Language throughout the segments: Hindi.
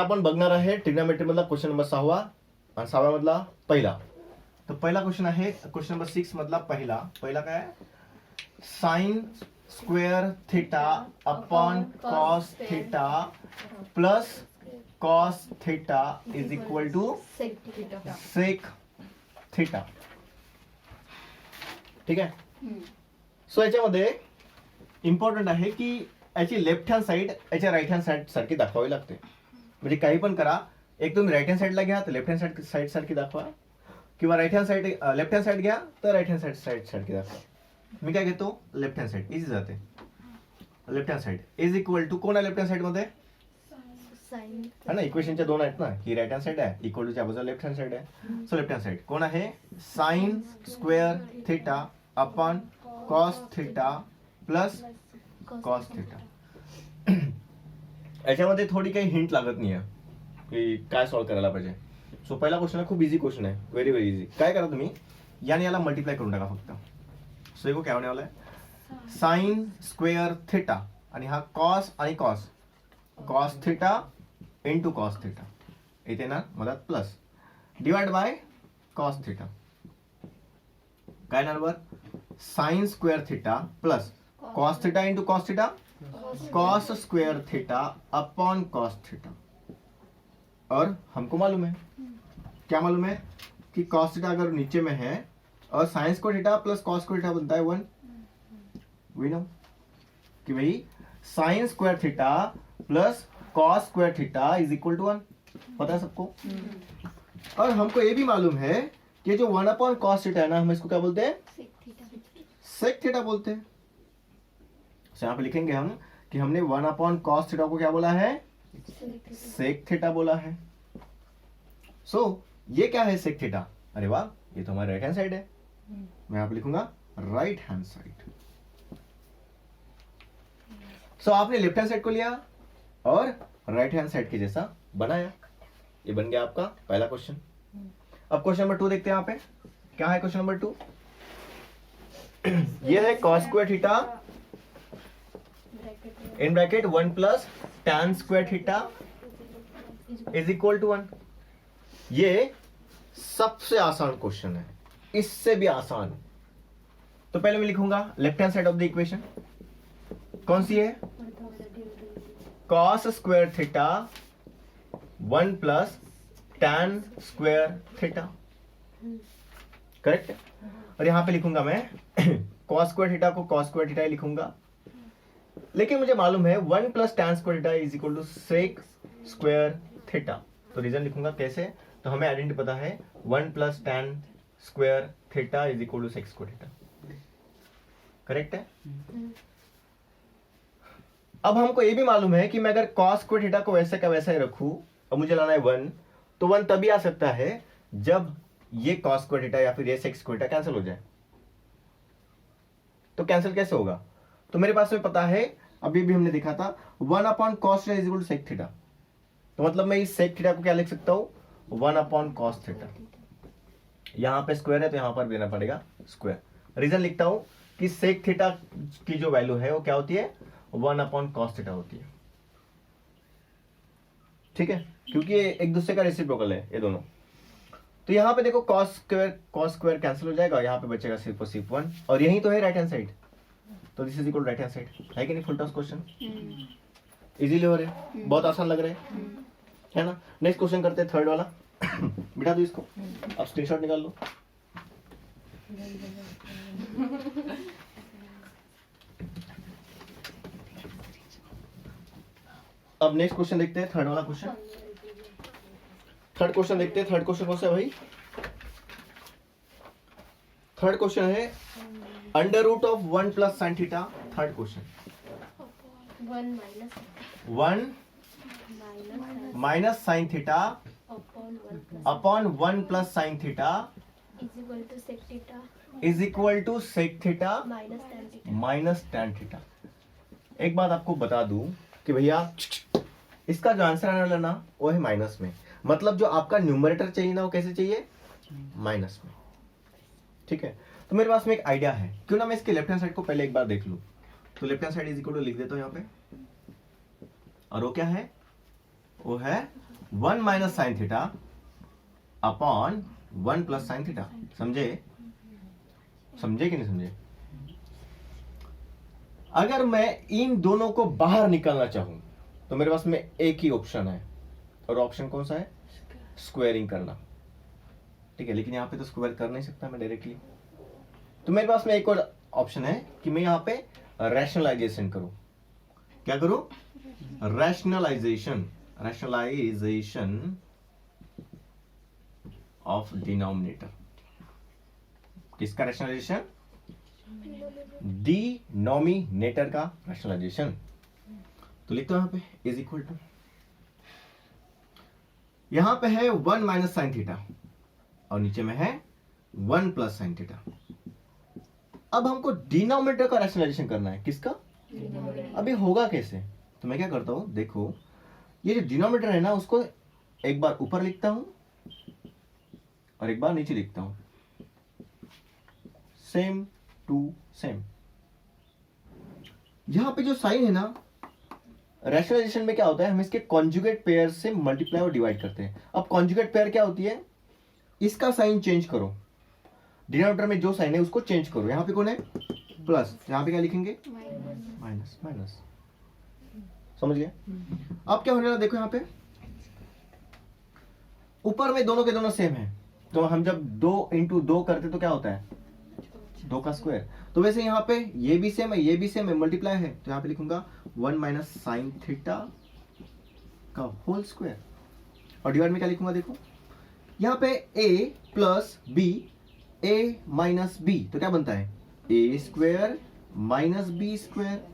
आपण बघणार आहे ट्रिग्नोमेट्री मधला क्वेश्चन नंबर 6 आणि 6 मधला पहिला. तर पहिला क्वेश्चन आहे क्वेश्चन नंबर 6 मधला पहिला काय sine square theta upon cos theta plus cos theta is equal to sec theta. ठीक आहे. सो याच्यामध्ये इम्पॉर्टंट आहे की याची लेफ्ट हँड साइड याच्या राईट हँड साइड सारखी दाखवावी लागते. म्हणजे काही पण करा, एक तुम्ही राईट हँड साइडला घ्या तर लेफ्ट हँड साइड सारखी दाखवा, किंवा right hand side left hand side घ्या तर राईट हँड साइड सारखी दाखवा. मी काय घेतो, लेफ्ट हँड साइड इझी जाते. Left hand side is equal to कोण आहे लेफ्ट हँड साइड मध्ये है ना, इक्वेशनच्या दोन आहेत ना, ही राईट हँड साइड आहे, इक्वल टूच्या बाजूला लेफ्ट हँड साइड आहे. सो लेफ्ट हँड साइड कोण आहे, sign square theta upon cos theta plus cos theta. याच्यामध्ये थोडी काही हिंट लागत नाही आहे की काय सॉल्व्ह करायला पाहिजे. सो पहिला क्वेश्चन खूप इझी क्वेश्चन आहे, व्हेरी व्हेरी इझी. काय करा तुम्ही, याने याला मल्टिप्लाय करून टाका फक्त. सो देखो क्या होने वाला है, साइन स्क्वेअर थीटा आणि हा कॉस आणि cos, cos theta into cos theta, इथे ना मधात plus, divide by cos theta. काय number, sine square theta plus cos theta into cos theta, cos square theta upon cos theta. और हमको मालूम है, क्या मालूम है कि कॉस थीटा अगर नीचे में है और sine square theta plus cos square theta बनता है 1. वी नो कि भाई sine square theta plus cos square theta is equal to 1. पता है सबको. और हमको ये भी मालूम है कि जो 1 अपॉन कॉस थीटा है ना, हम इसको क्या बोलते हैं, सेक थीटा बोलते हैं. यहाँ पे लिखेंगे हम कि हमने 1 अपॉन कॉस थीटा को क्या बोला है, सेक थीटा बोला है. सो ये क्या है, सेक थीटा. अरे वाह, ये तो हमारा राइट हैंड साइड है. मैं यहाँ पे लिखूंगा राइट हैंड साइड. सो आपने लेफ्ट हैंड साइड को लिया और राइट हैंड साइड के जैसा बनाया. ये बन गया आपका पहला क्वेश्चन. अब क्वेश्चन नंबर 2 देखते हैं. यहाँ पे क्या है क्वेश्चन नंबर 2, ये है cos square theta in bracket 1 plus tan square theta is equal to 1. ये सबसे आसान क्वेश्चन है, इससे भी आसान. तो पहले मैं लिखूंगा left hand side of the equation. कौन सी है, cos square theta 1 plus tan square theta. Correct. और यहां पे लिखूंगा मैं कॉस स्क्वायर थीटा को कॉस स्क्वायर थीटा ही लिखूंगा, लेकिन मुझे मालूम है 1 plus tan square theta is equal to sec square theta. तो रीजन लिखूंगा कैसे, तो हमें आइडेंटिटी पता है 1 plus tan square theta is equal to sec square theta. Correct है. अब हमको ये भी मालूम है कि मैं अगर cos स्क्वायर थीटा को वैसे का वैसा ही रखूं और मुझे लाना है 1, तो 1 तभी आ सकता है जब ये cos स्क्वायर थीटा या फिर ये सेक स्क्वायर थीटा कैंसिल हो जाए. तो कैंसिल कैसे होगा, तो मेरे पास में पता है, अभी भी हमने देखा था 1 upon cos theta is equal to sec theta. तो मतलब मैं इस सेक थीटा को क्या लिख सकता हूं, 1 अपॉन कॉस थीटा. यहां पे स्क्वायर है तो यहां पर देना पड़ेगा स्क्वायर. रीजन लिखता हूं कि सेक थीटा की जो वैल्यू है वो क्या होती है, 1 अपॉन कॉस थीटा होती है. ठीक है, क्योंकि ये एक दूसरे का रेसिप्रोकल है ये दोनों. तो यहां पे देखो कॉस स्क्वायर कैंसिल हो जाएगा, यहां पे बचेगा सिर्फ और सिर्फ 1, और यही तो है राइट हैंड साइड. तो this is equal right hand side. है कि नहीं, फुल टॉस क्वेश्चन इजीली हो रहे हैं, बहुत आसान लग रहे हैं, है ना. नेक्स्ट क्वेश्चन करते हैं, थर्ड वाला. बिठा दो इसको, अब स्क्रीनशॉट निकाल लो. अब नेक्स्ट क्वेश्चन देखते हैं, थर्ड वाला क्वेश्चन. थर्ड क्वेश्चन देखते हैं. थर्ड क्वेश्चन कौन सा है भाई, थर्ड क्वेश्चन है under root of 1 plus sine theta. Third question 1 minus sine theta upon 1 plus sine theta is equal to sec theta minus tan theta. एक बात आपको बता दूं कि भैया इसका जो आंसर आने वाला ना वो है माइनस में. मतलब जो आपका न्यूमरेटर चाहिए ना वो कैसे चाहिए, माइनस में. ठीक है. तो मेरे पास में एक आइडिया है, क्यों ना मैं इसके लेफ्ट हैंड साइड को पहले एक बार देख लूं. तो left hand side is equal to लिख देता हूं यहाँ पे, और वो क्या है वो है 1 minus sine theta upon 1 plus sine theta. समझे? समझे कि नहीं समझे? अगर मैं इन दोनों को बाहर निकालना चाहूं तो मेरे पास में एक ही ऑप्शन है, और ऑप्शन कौन सा है? स्क्वायरिंग करना। ठीक है, लेकिन यहां पे तो स्क्वायर कर नहीं सकता मैं डायरेक्टली, तो मेरे पास में एक और ऑप्शन है कि मैं यहां पे रैशनलाइजेशन करूं। क्या करूं? Rationalisation of denominator. किसका रैशनलाइजेशन? डिनोमिनेटर का रैशनलाइजेशन। तो लिखता हूं यहां पे इज इक्वल टू, यहां पे है 1 माइनस साइन थीटा और नीचे में है 1 प्लस साइन थीटा। अब हमको डिनोमिनेटर का रैशनलाइजेशन करना है। किसका? अभी होगा कैसे? तो मैं क्या करता हूं, देखो ये जो डिनोमिनेटर है ना उसको एक बार ऊपर लिखता हूं और एक बार नीचे लिखता हूं, सेम टू सेम। यहां पे जो साइन है ना, रैशनलाइजेशन में क्या होता है, हम इसके कॉन्जुगेट पेयर से मल्टीप्लाई और डिवाइड करते हैं। अब कॉन्जुगेट पेयर क्या होती है? इसका साइन चेंज करो, डिनोमिनेटर में जो साइन है उसको चेंज करो। यहां पे कौन है? प्लस, यहां पे क्या लिखेंगे? माइनस। माइनस। समझ गए? अब क्या होने वाला देखो, यहां पे ऊपर में दोनों के दोनों सेम है, तो हम जब 2 इंटू 2 करते तो क्या होता है? 2 का स्क्वायर। तो वैसे यहां पे ये भी सेम है, ये भी सेम है, मल्टीप्लाई है, तो यहां पे लिखूंगा 1 माइनस साइन थीटा का होल स्क्वायर। और डिवाइड में क्या लिखूंगा? देखो यहां पे a plus B, a minus B, तो क्या बनता है? a square minus B square.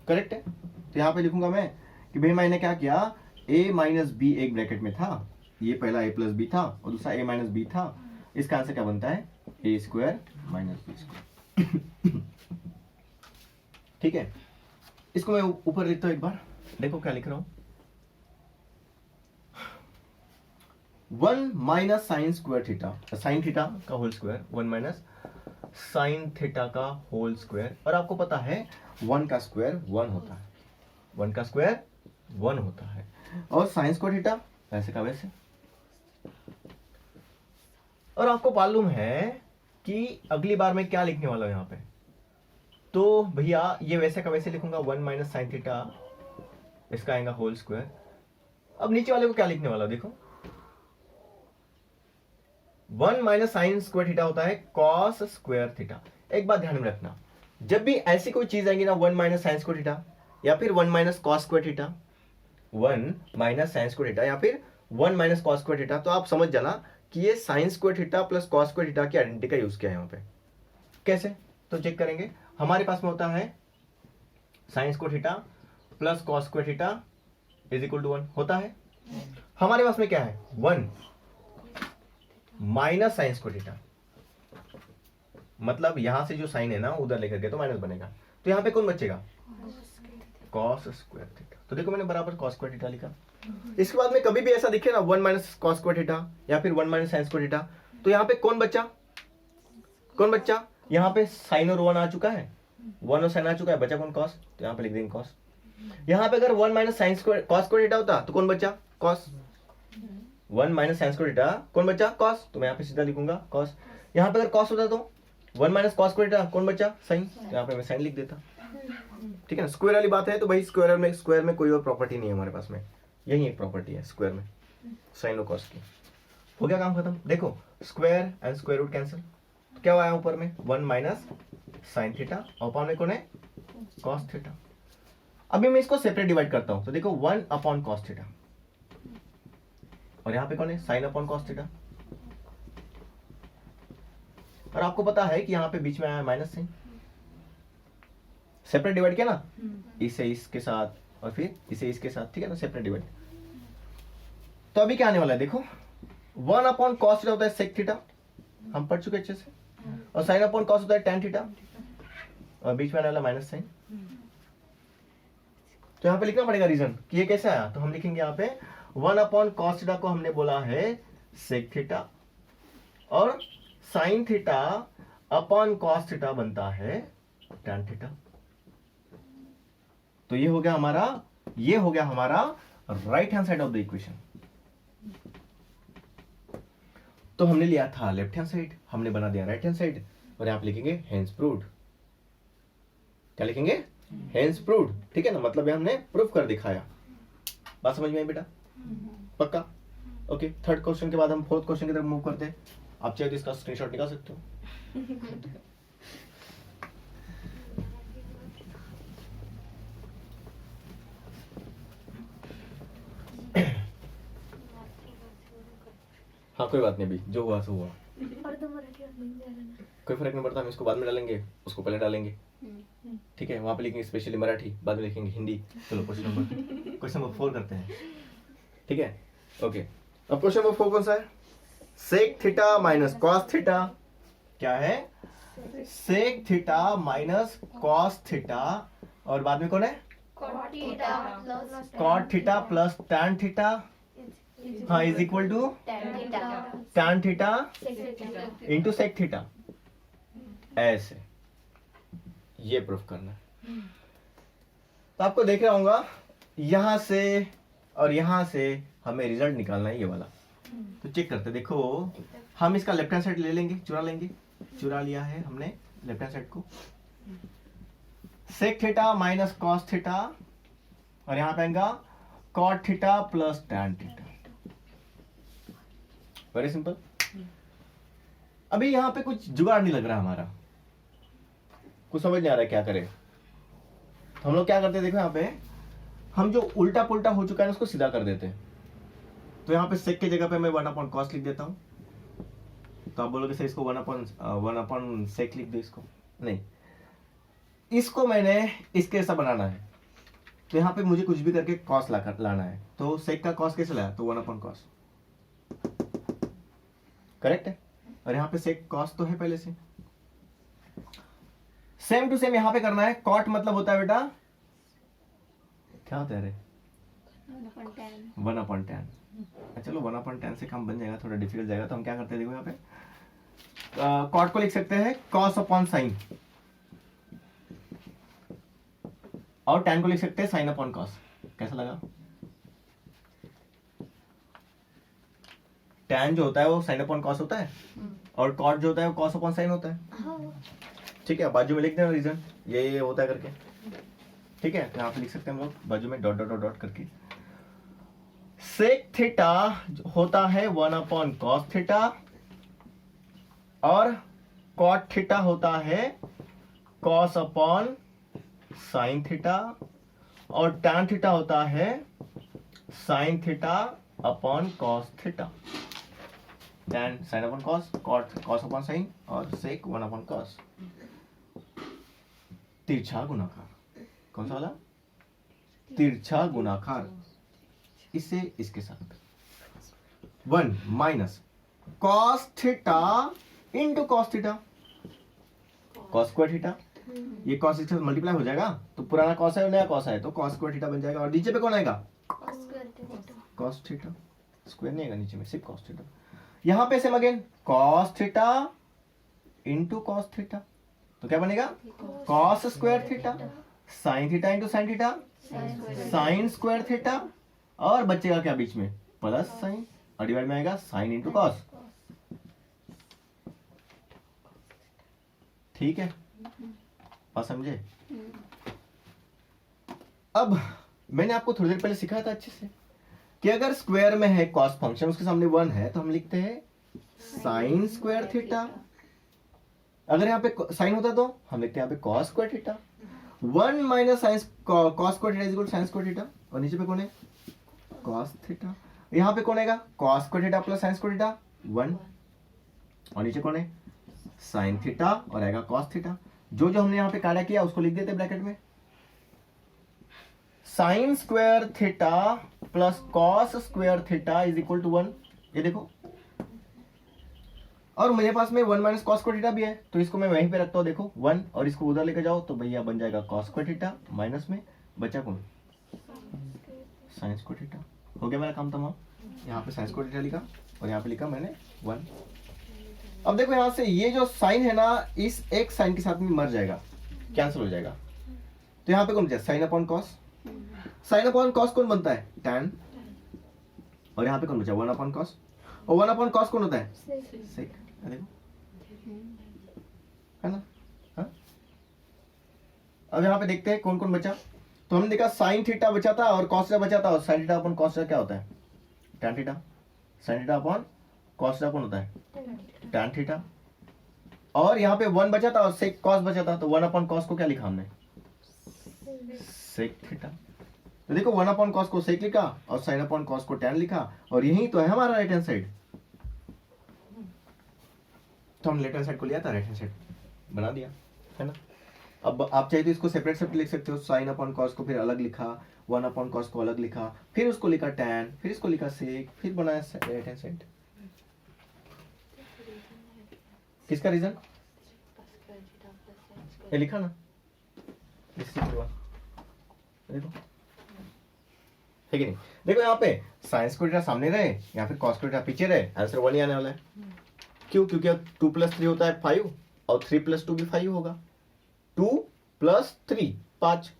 Correct है? तो यहां पे लिखूंगा मैं कि भाई मैंने क्या किया, a माइनस बी एक ब्रैकेट में था, ये पहला a प्लस बी था और दूसरा a माइनस बी था। इसका आंसर क्या बनता है? a square minus B square. ठीक है, इसको मैं ऊपर लिखता हूं एक बार, देखो क्या लिख रहा हूं। 1 minus sine square theta, sine theta का whole square, 1 minus sine theta का होल स्क्वायर। और आपको पता है 1 का स्क्वायर 1 होता है, 1 का स्क्वायर 1 होता है। और साइन स्क्वायर थीटा वैसे का वैसे। और आपको मालूम है कि अगली बार मैं क्या लिखने वाला हूं यहां पे, तो भैया ये वैसे का वैसे लिखूंगा, 1 माइनस साइन थीटा, इसका आएगा होल स्क्वायर। अब नीचे वाले को क्या लिखने वाला देखो, 1 माइनस साइन स्क्वायर थीटा होता है कॉस स्क्वायर थीटा। एक बात ध्यान में रखना, जब भी ऐसी कोई चीज आएगी ना 1 माइनस साइन स्क्वायर थीटा या फिर 1 minus cos square theta, 1 minus sine square theta या फिर 1 माइनस कॉस स्क्वायर थीटा, तो आप समझ जाना कि ये sign square theta plus cos square theta की आइडेंटिटी का यूज किया है यहाँ पे। कैसे? तो चेक करेंगे, हमारे पास में होता है sine square theta plus cos square theta is equal to 1 होता है। हमारे पास में क्या है? 1 माइनस साइन स्क्वायर थीटा, मतलब यहां से जो साइन है ना उधर लेकर गए तो माइनस बनेगा, तो यहां पे कौन बचेगा? Cos square theta. तो देखो मैंने बराबर कॉस स्क्वायर थीटा लिखा। इसके बाद में कभी भी ऐसा दिखे ना 1 माइनस कॉस स्क्वायर थीटा या फिर 1 माइनस साइन स्क्वायर थीटा, तो यहां पे कौन बचा? कौन बचा? यहां पे साइन और 1 आ चुका है, 1 और साइन आ चुका है, बचा कौन? कॉस। तो यहां पे लिख देंगे कॉस। यहां पे अगर 1 minus sine square cos square theta होता तो कौन बचा? Cos. 1 minus sine square theta कौन बचा? कॉस। तो मैं यहां पे सीधा लिखूंगा कॉस। यहां पे अगर कॉस होता तो 1 माइनस कॉस स्क्वायर थीटा कौन बचा? साइन। तो यहां पे मैं साइन लिख देता। ठीक है ना, स्क्वायर वाली बात है तो भाई स्क्वायर में कोई और प्रॉपर्टी नहीं है हमारे पास में, यही एक प्रॉपर्टी है स्क्वायर में, साइन और कॉस की। हो गया काम खत्म। देखो square and square root cancel, क्या हुआ ऊपर में 1 माइनस साइन थीटा और अपॉन में कौन है? Cos theta. अभी मैं इसको सेपरेट डिवाइड करता हूं, तो देखो 1 अपॉन कॉस थीटा और यहां पे कौन है? Sign upon cos theta. और आपको पता है कि यहां पे बीच में आया माइनस साइन, सेपरेट डिवाइड किया ना, इसे इसके साथ और फिर इसे इसके साथ, ठीक है ना, सेपरेट डिवाइड। तो अभी क्या आने वाला है देखो, 1 अपॉन कॉस थीटा होता है सेक थीटा, हम पढ़ चुके अच्छे से, और साइन अपॉन कॉस होता है टैन थीटा, और बीच में आने वाला माइनस साइन। तो यहां पे लिखना पड़ेगा रीजन कि ये कैसे आया, तो हम लिखेंगे यहां पे 1 अपॉन कॉस थीटा को हमने बोला है सेक थीटा, और sign theta upon cos theta बनता है टैन थीटा। तो ये हो गया हमारा right hand side of the equation. तो हमने लिया था लेफ्ट हैंड साइड, हमने बना दिया राइट हैंड साइड, और यहां पे लिखेंगे हेंस प्रूव्ड। क्या लिखेंगे? Hence proved. ठीक है ना, मतलब ये हमने प्रूफ कर दिखाया। बात समझ में आई बेटा? पक्का? ओके, थर्ड क्वेश्चन के बाद हम फोर्थ क्वेश्चन की तरफ मूव करते हैं। आप चाहे तो इसका स्क्रीनशॉट निकाल सकते हो। हाँ कोई बात नहीं, अभी जो हुआ सो हुआ, कोई फर्क नहीं पड़ता। हम इसको बाद में डालेंगे, उसको पहले डालेंगे। ठीक है, वहां पे लिखेंगे स्पेशली मराठी, बाद में लिखेंगे हिंदी। चलो क्वेश्चन नंबर 4 करते हैं। ठीक है, ओके। अब क्वेश्चन नंबर 4 कौन सा है? Sec theta minus cos theta. क्या है? Sec theta minus cos theta, और बाद में कौन है? Cot theta plus tan theta, हाँ, is equal to tan theta into sec theta. ऐसे ये प्रूफ करना है। तो आपको देख रहा होगा यहां से और यहां से हमें रिजल्ट निकालना है, ये वाला। तो चेक करते, देखो हम इसका लेफ्ट हैंड साइड ले लेंगे, चुरा लिया है हमने लेफ्ट हैंड साइड को। Sec theta minus cos theta, और यहां पे आएगा cot theta plus tan theta. Very simple. अभी यहां पे कुछ जुगाड़ नहीं लग रहा हमारा, कुछ समझ नहीं आ रहा है क्या करें। तो हम लोग क्या करते हैं, देखो यहाँ पे हम जो उल्टा पुल्टा हो चुका है उसको सीधा कर देते हैं। तो यहाँ पे सेक की जगह पे मैं 1/cos लिख देता हूं। तो आप बोलोगे सर इसको 1/1 सेक लिख दो, इसको नहीं, इसको मैंने इसके ऐसा बनाना है। तो यहाँ पे मुझे कुछ भी करके कॉस लाना है। तो सेक का कॉस कैसे लाया? तो 1/cos, करेक्ट है। और यहाँ पे सेक कॉस तो है पहले से। सेम टू सेम यहां पे करना है। कॉट मतलब होता है बेटा, क्या होता है रे? 1/10। चलो 1/10 से काम बन जाएगा, थोड़ा डिफिकल्ट जाएगा। तो हम क्या करते हैं, देखो यहाँ पे कॉट को लिख सकते हैं कॉस अपॉन साइन, और टैन को लिख सकते हैं साइन अपॉन कॉस। कैसा लगा? टैन जो होता है वो साइन अपॉन कॉस होता है, और कॉट जो होता है वो कॉस अपॉन साइन होता है। ठीक है, बाजू में लिख देना रीजन, ये होता है करके। ठीक है, यहाँ पे लिख सकते हैं हम लोग बाजू में डॉट डॉट डॉट डॉट करके। सेक थीटा होता है 1/cos थीटा, और कॉट थीटा होता है कॉस अपॉन साइन थीटा, और टैन थीटा होता है sine theta upon cos theta. Tan sine upon cos, cot cos upon sine, और सेक 1/cos। तिरछा गुणाकार, कौन सा वाला? तिरछा गुणाकार, इससे इसके साथ 1 minus cos theta into cos theta, cos square theta. ये कॉस थीटा मल्टीप्लाई हो जाएगा, तो पुराना कॉस है नया कॉस है, तो कॉस स्क्वायर थीटा बन जाएगा। और नीचे पे कौन आएगा? Cos theta. स्क्वायर नहीं आएगा नीचे में, सिर्फ कॉस थीटा। यहां पे same again cos theta into cos theta, तो क्या बनेगा? Cos square theta, sine theta into sine theta, sign square theta, और बचेगा क्या बीच में? प्लस साइन, और डिवाइड में आएगा साइन इंटू कॉस। ठीक है, बात समझे? अब मैंने आपको थोड़ी देर पहले सिखाया था अच्छे से कि अगर स्क्वायर में है कॉस फंक्शन, उसके सामने 1 है, तो हम लिखते हैं साइन स्क्वायर थीटा। अगर यहाँ पे साइन होता तो हम लिखते हैं यहाँ पे cos square theta. 1 minus sine cos square theta is equal to sine square theta, और नीचे पे कौन है? Cos theta. यहाँ पे कौन आएगा? Cos square theta plus sine square theta 1, और नीचे कौन है? साइन थीटा, और आएगा कॉस थीटा। जो जो हमने यहाँ पे कार्य किया उसको लिख देते ब्रैकेट में। Sine square theta plus cos square theta is equal to 1। ये देखो, और मेरे पास में 1 माइनस कॉस स्क्वायर थीटा भी है, तो इसको मैं वहीं पे रखता हूँ। देखो 1, और इसको उधर लेकर जाओ तो भैया बन जाएगा कॉस स्क्वायर थीटा, माइनस में बचा कौन? Sign square theta. हो गया मेरा काम तमाम। यहाँ पे साइन स्क्वायर थीटा लिखा, और यहाँ पे लिखा मैंने 1। अब देखो यहाँ से ये जो साइन है ना, इस एक साइन के साथ में मर जाएगा, कैंसिल हो जाएगा। तो यहाँ पे कौन बचा? Sign upon cos, sign upon cos कौन बनता है? टैन। और यहाँ पे कौन बचा? 1 अपॉन कॉस। और 1 अपॉन कॉस कौन होता है? सेक। देखो है ना। हाँ? अब यहाँ पे देखते हैं कौन कौन बचा। तो हमने देखा साइन थीटा बचा था और कॉस थीटा बचा था। और sign theta upon cos theta क्या होता है? Tan theta. Sine theta upon cos theta कौन होता है? Tan theta. और यहाँ पे 1 बचा था और सेक कॉस बचा था, तो 1 अपॉन कॉस को क्या लिखा हमने? Sec theta. तो देखो 1 अपॉन कॉस को सेक लिखा और साइन अपॉन कॉस को टैन लिखा, और यही तो है हमारा राइट हैंड साइड। तो हमने लेफ्ट हैंड साइड को लिया था, राइट हैंड साइड बना दिया, है ना। अब आप चाहे तो इसको सेपरेट सेपरेट लिख सकते हो। साइन अपॉन कॉस को फिर अलग लिखा, 1 अपॉन कॉस को अलग लिखा, फिर उसको लिखा टैन, फिर इसको लिखा सेक, फिर बनाया राइट हैंड साइड। किसका रीजन? ये लिखा ना, देखो है कि नहीं। देखो यहाँ पे साइन स्क्वायर थीटा सामने रहे या फिर कॉस स्क्वायर थीटा पीछे रहे, आंसर 1 ही आने वाला है। क्यों? क्योंकि अब 2 + 3 होता है 5 और 3 + 2 भी 5 होगा। 2 + 3 5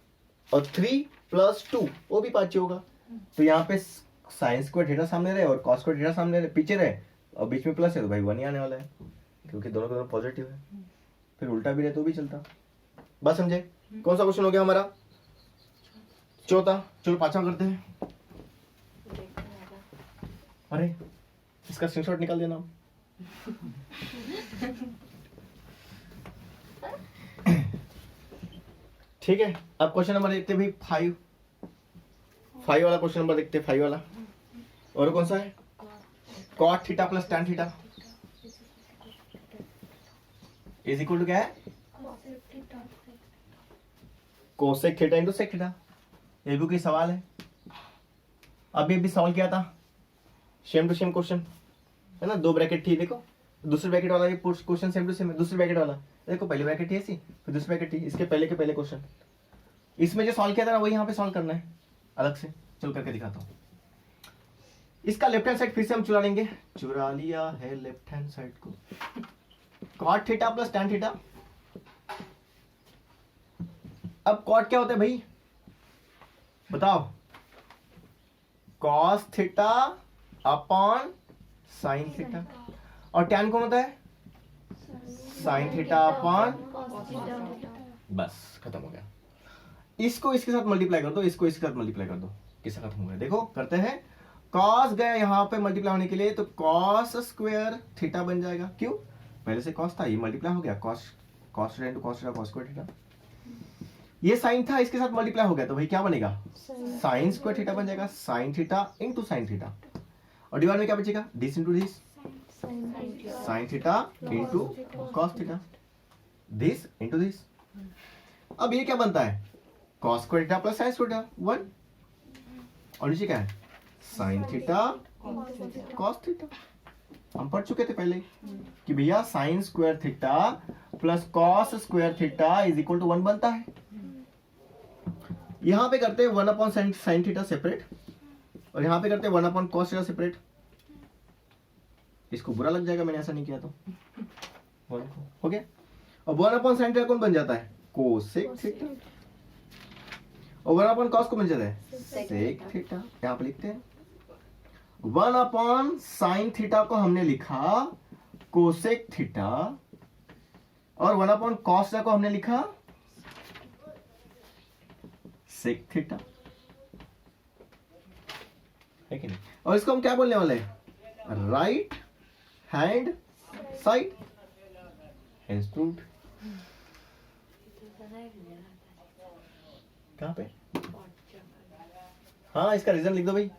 और 3 + 2 वो भी 5 होगा। तो यहाँ पे साइन स्क्वायर थीटा सामने रहे और कॉस स्क्वायर थीटा सामने रहे, पीछे रहे और बीच में प्लस है, तो भाई 1 ही आने वाला है, क्योंकि दोनों दोनों पॉजिटिव है। फिर उल्टा भी रहे तो भी चलता। बस समझे? कौन सा क्वेश्चन हो गया हमारा? चौथा। चलो 5वां करते हैं। अरे इसका स्क्रीनशॉट निकाल देना। ठीक है, अब क्वेश्चन नंबर देखते हैं भाई 5 वाला क्वेश्चन नंबर देखते हैं, 5 वाला। और कौन सा है? Cot theta plus tan theta is equal to क्या है? Cosec theta into sec theta. ये भी कोई सवाल है? अभी अभी सवाल किया था, सेम टू सेम क्वेश्चन है ना। 2 ब्रैकेट थी, देखो दूसरे ब्रैकेट वाला ये क्वेश्चन सेम टू सेम है। दूसरे ब्रैकेट वाला देखो, पहली ब्रैकेट थी ऐसी, फिर दूसरी ब्रैकेट थी, इसके पहले के पहले क्वेश्चन। इसमें जो सॉल्व किया था ना वही यहाँ पे सॉल्व करना है अलग से। चल करके दिखाता हूँ। इसका लेफ्ट हैंड साइड फिर से हम चुरा लेंगे, चुरा लिया है लेफ्ट हैंड साइड को। Cot theta plus tan theta. अब कॉट क्या होता है भाई बताओ? Cos theta upon sine theta. और टैन कौन होता है? Sine theta upon. बस खत्म हो गया। इसको इसके साथ मल्टीप्लाई कर दो, इसको इसके साथ मल्टीप्लाई कर दो, किससे खत्म हो गया? देखो करते हैं। कॉस गया यहाँ पे मल्टीप्लाई होने के लिए, तो कॉस स्क्वायर थीटा बन जाएगा। क्यों? पहले से कॉस था, ये मल्टीप्लाई हो गया, cos theta into cos theta, cos square theta. ये साइन था, इसके साथ मल्टीप्लाई हो गया, तो भाई क्या बनेगा? साइन स्क्वायर थीटा बन जाएगा। Sine theta into sine theta, और डिवाइड में क्या बचेगा? This into this, sine theta into cos theta, this into this. अब ये क्या बनता है? Cos square theta plus sine square theta 1, और नीचे क्या है? Sine theta cos theta. हम पढ़ चुके थे पहले कि भैया sine square theta plus cos square theta is equal to 1 बनता है। यहां पे करते हैं 1 अपॉन साइन थीटा सेपरेट, और यहां पे करते हैं 1 अपॉन कॉस थीटा सेपरेट। इसको बुरा लग जाएगा मैंने ऐसा नहीं किया तो। हो गया। और 1 अपॉन साइन थीटा कौन बन जाता है? Cosec theta. और 1 अपॉन कॉस को बन जाता है? Sec theta. यहां पे लिखते हैं 1 अपॉन साइन थीटा को हमने लिखा कोसेक थीटा, और 1 अपॉन कॉस थीटा को हमने लिखा सेक थीटा, है कि नहीं? और इसको हम क्या बोलने वाले हैं? Right hand side, hands proved. कहां पे? हाँ, इसका रीजन लिख दो भाई,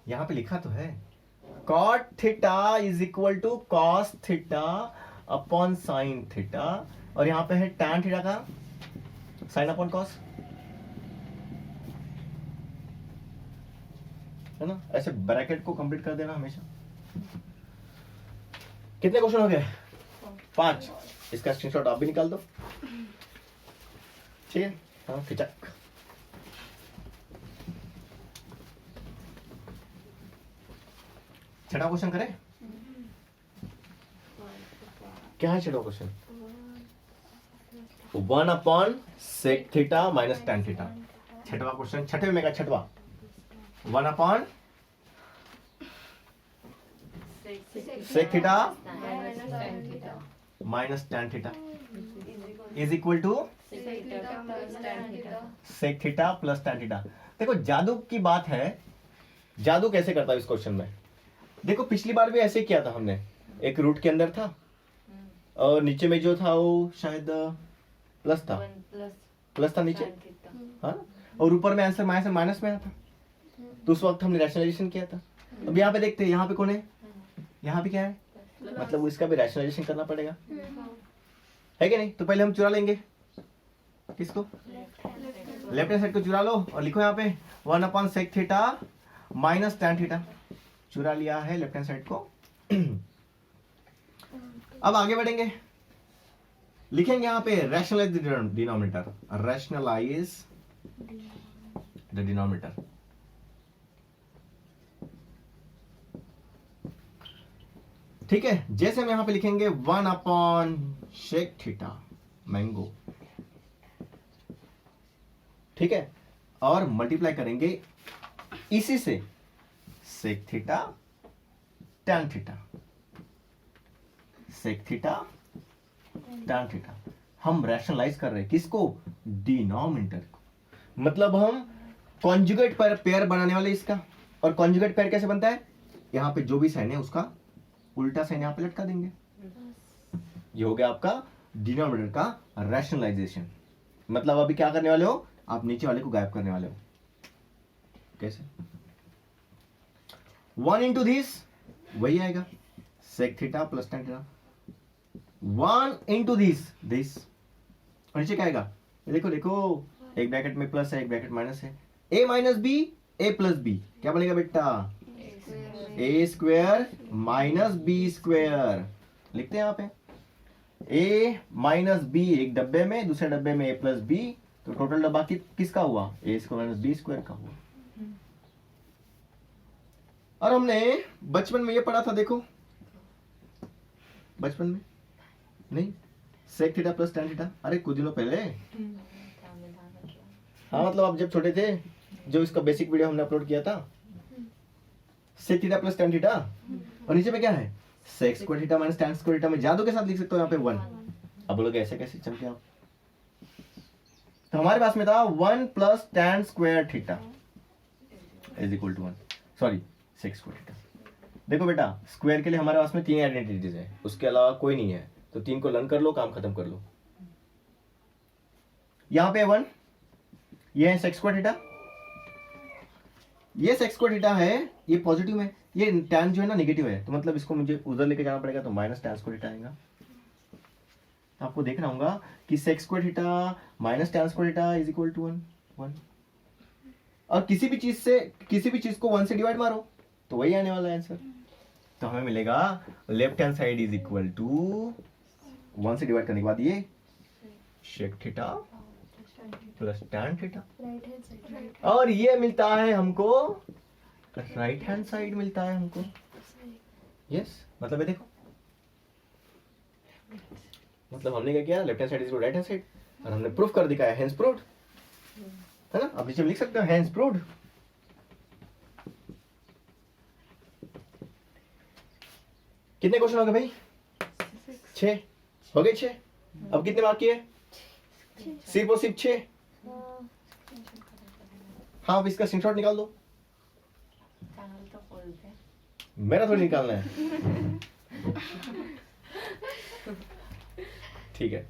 यहां पे लिखा तो है। Cot theta is equal to cos theta upon sine theta, और यहां पे है टैन थीटा का साइन अपॉन कॉस, है ना। ऐसे ब्रैकेट को कंप्लीट कर देना हमेशा। कितने क्वेश्चन हो गए? 5। इसका स्क्रीनशॉट आप भी निकाल दो, ठीक है। हाँ, खिचक। छठा क्वेश्चन करें? क्या है छठा question? 1 upon sec theta minus tan theta. छठवां क्वेश्चन, छठे में का छठवां, 1 upon sec theta minus tan theta is equal to sec theta plus tan theta. देखो जादू की बात है, जादू कैसे करता है इस क्वेश्चन में। देखो पिछली बार भी ऐसे किया था हमने, एक रूट के अंदर था और नीचे में जो था वो शायद प्लस था, प्लस था नीचे, हाँ, और ऊपर में आंसर माइनस में आया था, तो उस वक्त हमने रैशनलाइजेशन किया था। अब यहाँ पे देखते हैं, यहाँ पे कौन है, यहाँ पे क्या है, मतलब इसका भी रैशनलाइजेशन करना पड़ेगा, है कि नहीं। तो पहले हम चुरा लेंगे किसको, लेफ्ट हैंड साइड को चुरा लो और लिखो यहाँ पे 1 upon sec theta minus tan theta, चुरा लिया है लेफ्ट हैंड साइड को। अब आगे बढ़ेंगे, लिखेंगे यहाँ पे rationalise the denominator, rationalise the denominator. ठीक है, जैसे हम यहां पे लिखेंगे 1 अपॉन शेक थीटा मैंगो, ठीक है, और मल्टीप्लाई करेंगे इसी से sec theta tan theta, sec theta tan theta. हम रैशनलाइज कर रहे हैं किसको, डिनोमिनेटर को, मतलब हम कॉन्जुगेट पर पेयर बनाने वाले इसका। और कॉन्जुगेट पेयर कैसे बनता है, यहां पे जो भी साइन है उसका उल्टा साइन यहां पे लटका देंगे। ये हो गया आपका डिनोमिनेटर का रैशनलाइजेशन। मतलब अभी क्या करने वाले हो, आप नीचे वाले को गायब करने वाले हो। कैसे, 1 इंटू दिस वही आएगा sec theta plus tan theta, 1 into this और नीचे क्या आएगा, देखो देखो, एक ब्रैकेट में प्लस है एक ब्रैकेट माइनस है, a minus B a plus B, क्या बनेगा बेटा, A square minus B square. लिखते हैं यहाँ पे a माइनस बी एक डब्बे में, दूसरे डब्बे में a प्लस बी, तो टोटल डब्बा किसका हुआ, ए स्क्वायर माइनस बी स्क्वायर का हुआ। और हमने बचपन में ये पढ़ा था, देखो बचपन में नहीं, sec theta plus tan theta, अरे कुछ दिनों पहले, हाँ मतलब आप जब छोटे थे, जो इसका बेसिक वीडियो हमने अपलोड किया था, sec theta plus tan theta, और नीचे में क्या है, sec square theta minus tan square theta. में जादू के साथ लिख सकते हो यहाँ पे 1। अब बोलोगे ऐसे कैसे चमके आप, तो हमारे पास में था 1 plus tan square theta is equal to 1, sorry sec square theta. देखो बेटा, स्क्वायर के लिए हमारे पास में 3 आइडेंटिटीज है, उसके अलावा कोई नहीं है, तो 3 को लर्न कर लो, काम खत्म कर लो। यहाँ पे 1, ये है सेक स्क्वायर थीटा, ये सेक स्क्वायर थीटा है, ये पॉजिटिव है, ये टैन जो है ना नेगेटिव है, तो मतलब इसको मुझे उधर लेके जाना पड़ेगा, तो माइनस टैन स्क्वायर थीटा आएगा। तो आपको देखना होगा कि sec square theta minus tan square theta is equal to 1। और किसी भी चीज को 1 से डिवाइड मारो तो वही आने वाला है आंसर। तो हमें मिलेगा left hand side is equal to 1 से डिवाइड करने के बाद ये sec theta plus tan theta, और ये मिलता है हमको राइट हैंड साइड मिलता है हमको। यस, मतलब ये देखो, मतलब हमने क्या किया, left hand side is right hand side, और हमने प्रूफ कर दिखाया, हेंस प्रूव्ड, है ना। अब नीचे लिख सकते हो हेंस प्रूव्ड। कितने क्वेश्चन हो गए भाई, 6 हो गए, 6। अब कितने मार्क किए, सिर्फ और सिर्फ 6। हाँ, अब इसका स्क्रीनशॉट निकाल दो, मेरा थोड़ी निकालना है। ठीक है।